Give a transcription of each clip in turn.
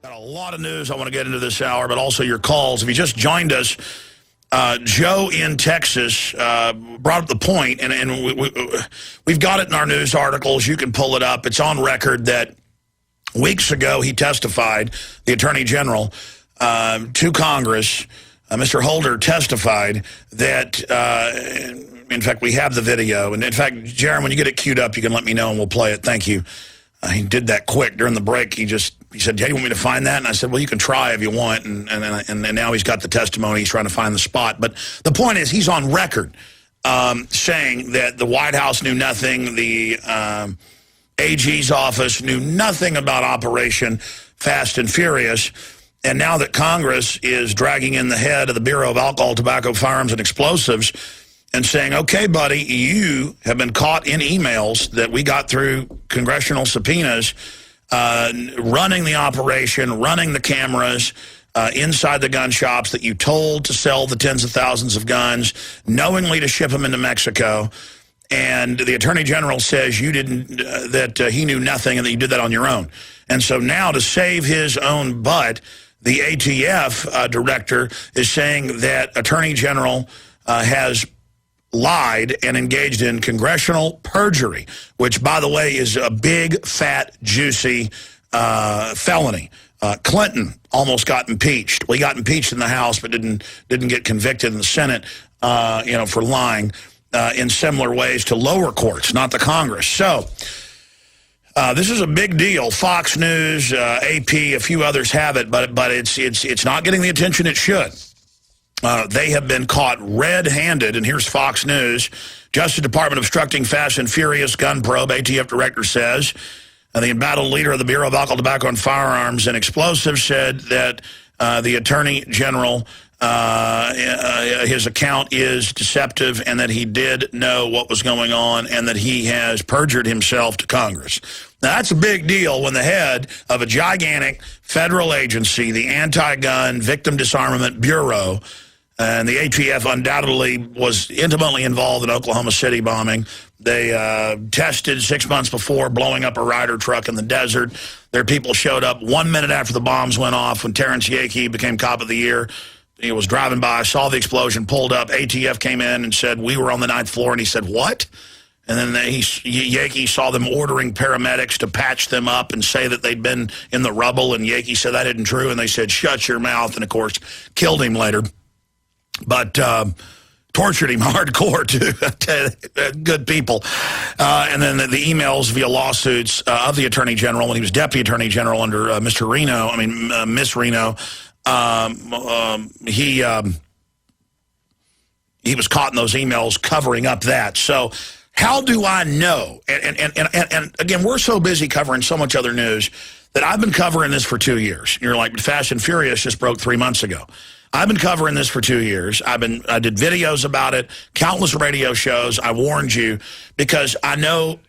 Got a lot of news I want to get into this hour, but also your calls. If you just joined us, Joe in Texas brought up the point, and we've got it in our news articles. You can pull it up. It's on record that weeks ago he testified, the Attorney General, to Congress. Mr. Holder testified that, in fact, we have the video. And in fact, Jaron, when you get it queued up, you can let me know and we'll play it. Thank you. He did that quick during the break. He said, hey, you want me to find that? And I said, well, you can try if you want. And now he's got the testimony. He's trying to find the spot. But the point is, he's on record saying that the White House knew nothing. The AG's office knew nothing about Operation Fast and Furious. And now that Congress is dragging in the head of the Bureau of Alcohol, Tobacco, Firearms, and Explosives and saying, okay, buddy, you have been caught in emails that we got through congressional subpoenas, running the operation, running the cameras inside the gun shops that you told to sell the tens of thousands of guns, knowingly to ship them into Mexico. And the Attorney General says you didn't, that he knew nothing and that you did that on your own. And so now, to save his own butt, the ATF director is saying that Attorney General has lied and engaged in congressional perjury, which, by the way, is a big, fat, juicy felony. Clinton almost got impeached. Well, he got impeached in the House, but didn't get convicted in the Senate, for lying in similar ways to lower courts, not the Congress. So this is a big deal. Fox News, AP, a few others have it, but it's not getting the attention it should. They have been caught red-handed, and here's Fox News. Justice Department obstructing Fast and Furious gun probe, ATF director says. The embattled leader of the Bureau of Alcohol, Tobacco, and Firearms and Explosives said that the Attorney General, his account is deceptive and that he did know what was going on and that he has perjured himself to Congress. Now, that's a big deal when the head of a gigantic federal agency, the Anti-Gun Victim Disarmament Bureau, and the ATF undoubtedly was intimately involved in Oklahoma City bombing. They tested 6 months before blowing up a Ryder truck in the desert. Their people showed up 1 minute after the bombs went off when Terrence Yakey became Cop of the Year. He was driving by, saw the explosion, pulled up. ATF came in and said, we were on the 9th floor. And he said, what? And then Yakey saw them ordering paramedics to patch them up and say that they'd been in the rubble. And Yakey said that isn't true. And they said, shut your mouth. And, of course, killed him later. But tortured him hardcore, too. Good people. And then the emails via lawsuits of the Attorney General when he was Deputy Attorney General under Miss Reno. He was caught in those emails covering up that. So how do I know? And again, we're so busy covering so much other news that I've been covering this for 2 years. You're like, Fast and Furious just broke 3 months ago. I've been covering this for 2 years. I did videos about it, countless radio shows. I warned you because I know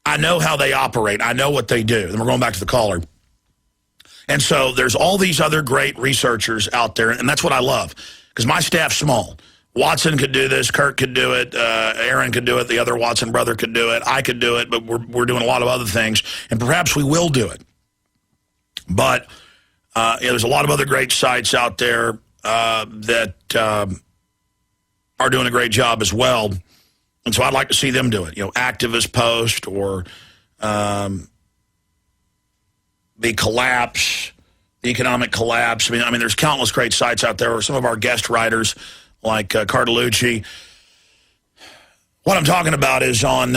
how they operate. I know what they do. And we're going back to the caller. And so there's all these other great researchers out there, and that's what I love because my staff's small. Watson could do this, Kirk could do it, Aaron could do it, the other Watson brother could do it, I could do it, but we're doing a lot of other things, and perhaps we will do it. But there's a lot of other great sites out there that are doing a great job as well, and so I'd like to see them do it. Activist Post or the collapse, the economic collapse. I mean, there's countless great sites out there, or some of our guest writers like Cartolucci. What I'm talking about is on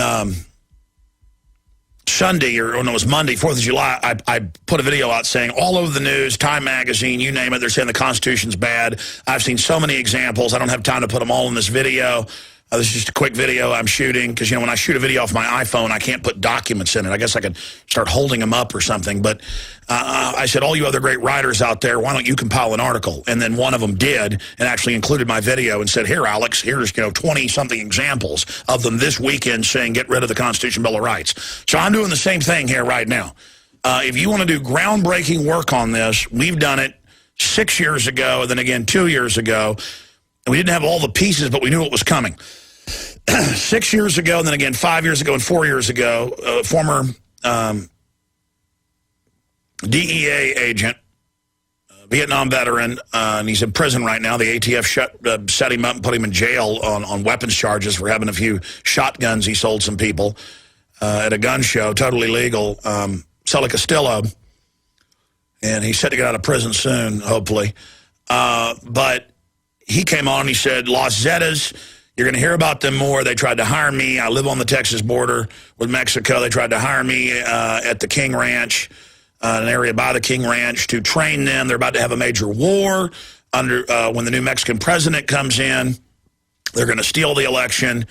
Sunday, or when it was Monday, 4th of July, I put a video out saying all over the news, Time Magazine, you name it, they're saying the Constitution's bad. I've seen so many examples. I don't have time to put them all in this video. This is just a quick video I'm shooting because, when I shoot a video off my iPhone, I can't put documents in it. I guess I could start holding them up or something. But I said, all you other great writers out there, why don't you compile an article? And then one of them did and actually included my video and said, here, Alex, here's 20-something examples of them this weekend saying get rid of the Constitution Bill of Rights. So I'm doing the same thing here right now. If you want to do groundbreaking work on this, we've done it 6 years ago and then again 2 years ago. And we didn't have all the pieces, but we knew it was coming. 6 years ago, and then again 5 years ago and 4 years ago, former DEA agent Vietnam veteran, and he's in prison right now. The ATF set him up and put him in jail on weapons charges for having a few shotguns he sold some people at a gun show, totally legal. Sully Castillo, and he's set to get out of prison soon, hopefully. But he came on and he said, Los Zetas, you're going to hear about them more. They tried to hire me. I live on the Texas border with Mexico. They tried to hire me at the King Ranch, an area by the King Ranch, to train them. They're about to have a major war under when the new Mexican president comes in. They're going to steal the election,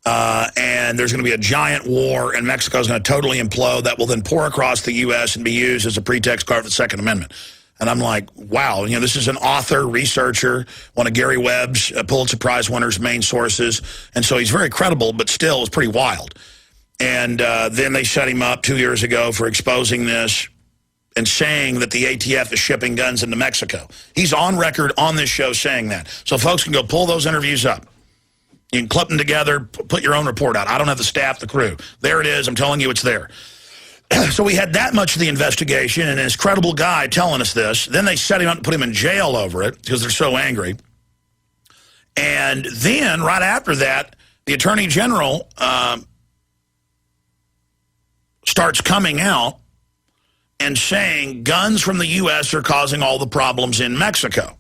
and there's going to be a giant war, and Mexico's going to totally implode. That will then pour across the U.S. and be used as a pretext card for the Second Amendment. And I'm like, wow, you know, this is an author, researcher, one of Gary Webb's Pulitzer Prize winners' main sources. And so he's very credible, but still it's pretty wild. And then they shut him up 2 years ago for exposing this and saying that the ATF is shipping guns into Mexico. He's on record on this show saying that. So folks can go pull those interviews up. You can clip them together, put your own report out. I don't have the staff, the crew. There it is. I'm telling you it's there. So we had that much of the investigation, and this credible guy telling us this. Then they set him up and put him in jail over it because they're so angry. And then, right after that, the Attorney General starts coming out and saying guns from the U.S. are causing all the problems in Mexico.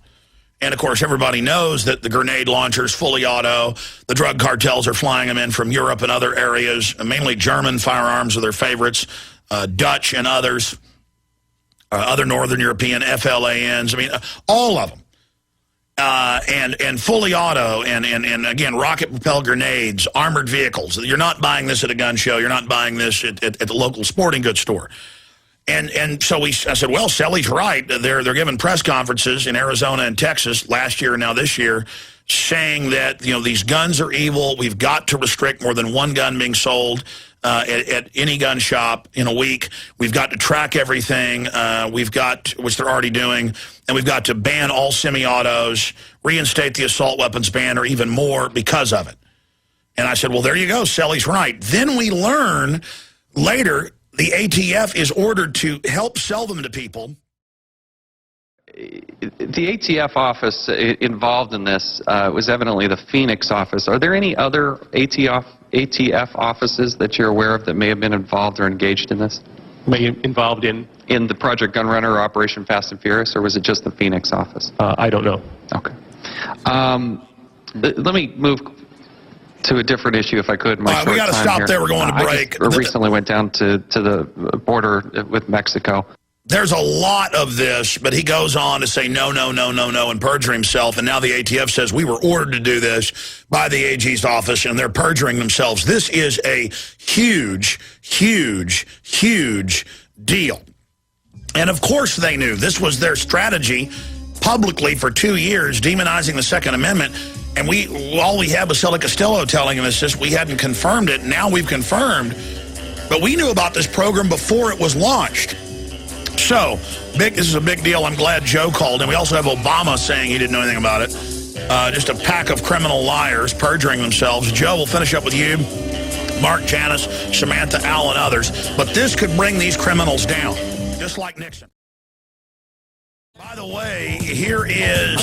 And, of course, everybody knows that the grenade launchers, fully auto, the drug cartels are flying them in from Europe and other areas. Mainly German firearms are their favorites, Dutch and others, other Northern European FLANs. I mean, all of them. And fully auto and again, rocket-propelled grenades, armored vehicles. You're not buying this at a gun show. You're not buying this at the local sporting goods store. And so I said, well, Selly's right. They're giving press conferences in Arizona and Texas last year and now this year saying that, you know, these guns are evil. We've got to restrict more than one gun being sold at any gun shop in a week. We've got to track everything. We've got, which they're already doing, and we've got to ban all semi-autos, reinstate the assault weapons ban or even more because of it. And I said, well, there you go. Selly's right. Then we learn later the ATF is ordered to help sell them to people. The ATF office involved in this was evidently the Phoenix office. Are there any other ATF offices that you're aware of that may have been involved or engaged in this? Involved in the Project Gunrunner or Operation Fast and Furious, or was it just the Phoenix office? I don't know. Okay. Let me move to a different issue, if I could. We got to stop there. We're going to break. I recently went down to the border with Mexico. There's a lot of this, but he goes on to say no, no, no, no, no, and perjure himself. And now the ATF says we were ordered to do this by the AG's office, and they're perjuring themselves. This is a huge, huge, huge deal. And of course they knew. This was their strategy publicly for 2 years, demonizing the Second Amendment. And all we had was Sully Castillo telling us this. We hadn't confirmed it. Now we've confirmed. But we knew about this program before it was launched. So, this is a big deal. I'm glad Joe called. And we also have Obama saying he didn't know anything about it. Just a pack of criminal liars perjuring themselves. Joe, we'll finish up with you, Mark, Janice, Samantha, Al, and others. But this could bring these criminals down, just like Nixon. By the way, here is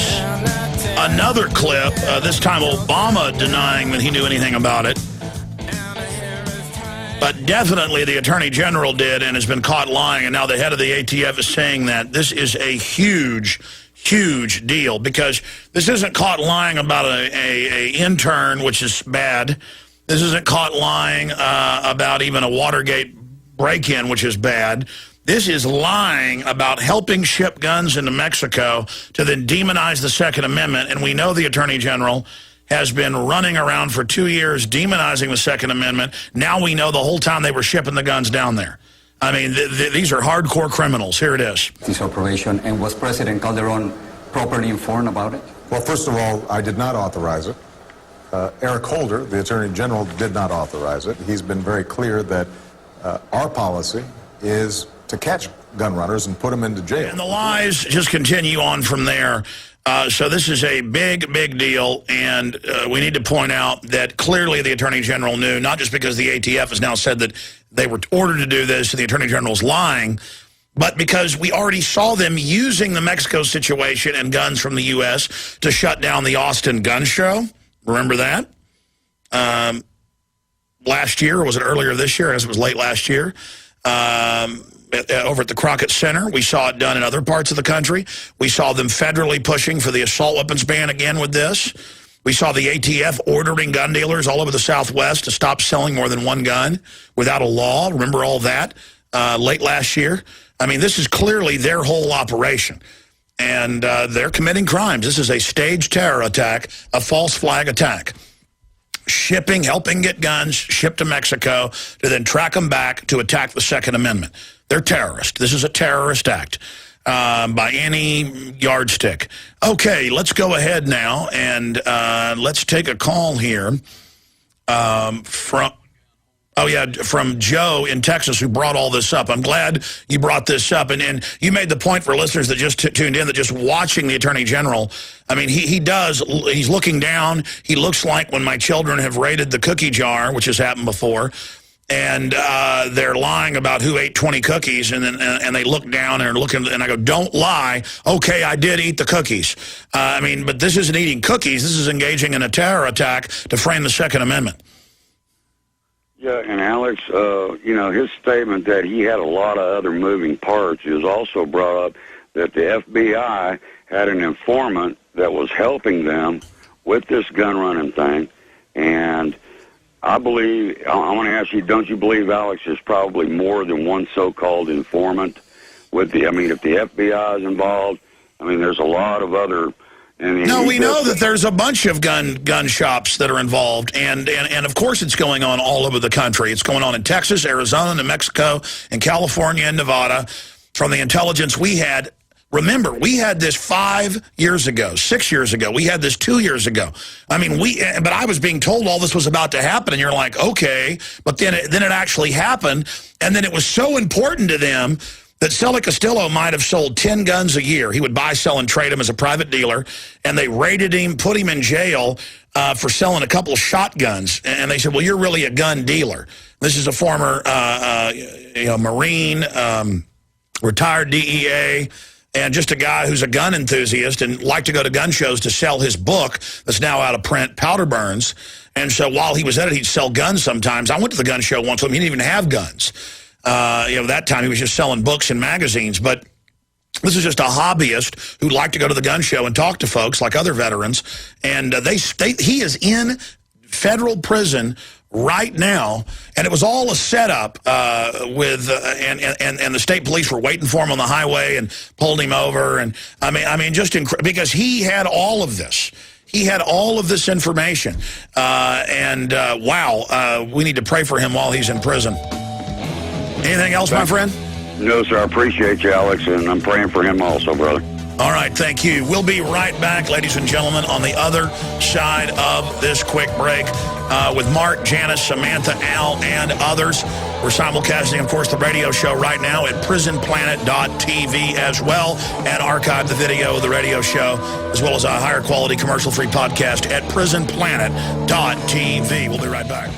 another clip, this time Obama denying that he knew anything about it. But definitely the Attorney General did and has been caught lying, and now the head of the ATF is saying that. This is a huge, huge deal, because this isn't caught lying about a intern, which is bad. This isn't caught lying about even a Watergate break-in, which is bad. This is lying about helping ship guns into Mexico to then demonize the Second Amendment. And we know the Attorney General has been running around for 2 years demonizing the Second Amendment. Now we know the whole time they were shipping the guns down there. I mean, these are hardcore criminals. Here it is. This operation, and was President Calderon properly informed about it? Well, first of all, I did not authorize it. Eric Holder, the Attorney General, did not authorize it. He's been very clear that our policy is to catch gun runners and put them into jail. And the lies just continue on from there. So this is a big, big deal, and we need to point out that clearly the Attorney General knew, not just because the ATF has now said that they were ordered to do this and the Attorney General's lying, but because we already saw them using the Mexico situation and guns from the U.S. to shut down the Austin gun show. Remember that? Last year, or was it earlier this year? As it was late last year. Over at the Crockett Center. We saw it done in other parts of the country. We saw them federally pushing for the assault weapons ban again with this. We saw the ATF ordering gun dealers all over the Southwest to stop selling more than one gun without a law. Remember all that late last year? I mean, this is clearly their whole operation. And they're committing crimes. This is a staged terror attack, a false flag attack. Shipping, helping get guns, shipped to Mexico to then track them back to attack the Second Amendment. They're terrorists. This is a terrorist act by any yardstick. Okay, let's go ahead now and let's take a call here from Joe in Texas, who brought all this up. I'm glad you brought this up. And you made the point for listeners that just tuned in that just watching the Attorney General, I mean, he's looking down. He looks like when my children have raided the cookie jar, which has happened before, and they're lying about who ate 20 cookies, and then they look down and are looking, and I go, don't lie. Okay, I did eat the cookies. I mean, but this isn't eating cookies. This is engaging in a terror attack to frame the Second Amendment. Yeah, and Alex, you know, his statement that he had a lot of other moving parts is also brought up that the FBI had an informant that was helping them with this gun running thing, and I believe, I want to ask you, don't you believe, Alex, there's probably more than one so-called informant with the, I mean, if the FBI is involved, I mean, there's a lot of other... No, we know that there's a bunch of gun shops that are involved, and of course it's going on all over the country. It's going on in Texas, Arizona, New Mexico, and California and Nevada. From the intelligence we had, remember, we had this 5 years ago, 6 years ago. We had this 2 years ago. I mean, but I was being told all this was about to happen, and you're like, okay, but then it actually happened, and then it was so important to them that Sully Castillo might have sold 10 guns a year. He would buy, sell, and trade them as a private dealer, and they raided him, put him in jail for selling a couple of shotguns. And they said, well, you're really a gun dealer. This is a former Marine, retired DEA, and just a guy who's a gun enthusiast and liked to go to gun shows to sell his book that's now out of print, Powder Burns. And so while he was at it, he'd sell guns sometimes. I went to the gun show once with him. He didn't even have guns. That time he was just selling books and magazines. But this is just a hobbyist who liked to go to the gun show and talk to folks like other veterans. And he is in federal prison right now, and it was all a setup and the state police were waiting for him on the highway and pulled him over. And I mean, just because he had all of this. He had all of this information. Wow, we need to pray for him while he's in prison. Anything else, my friend? No, sir. I appreciate you, Alex, and I'm praying for him also, brother. All right, thank you. We'll be right back, ladies and gentlemen, on the other side of this quick break with Mark, Janice, Samantha, Al, and others. We're simulcasting, of course, the radio show right now at prisonplanet.tv as well, and archive the video of the radio show, as well as a higher quality commercial-free podcast at prisonplanet.tv. We'll be right back.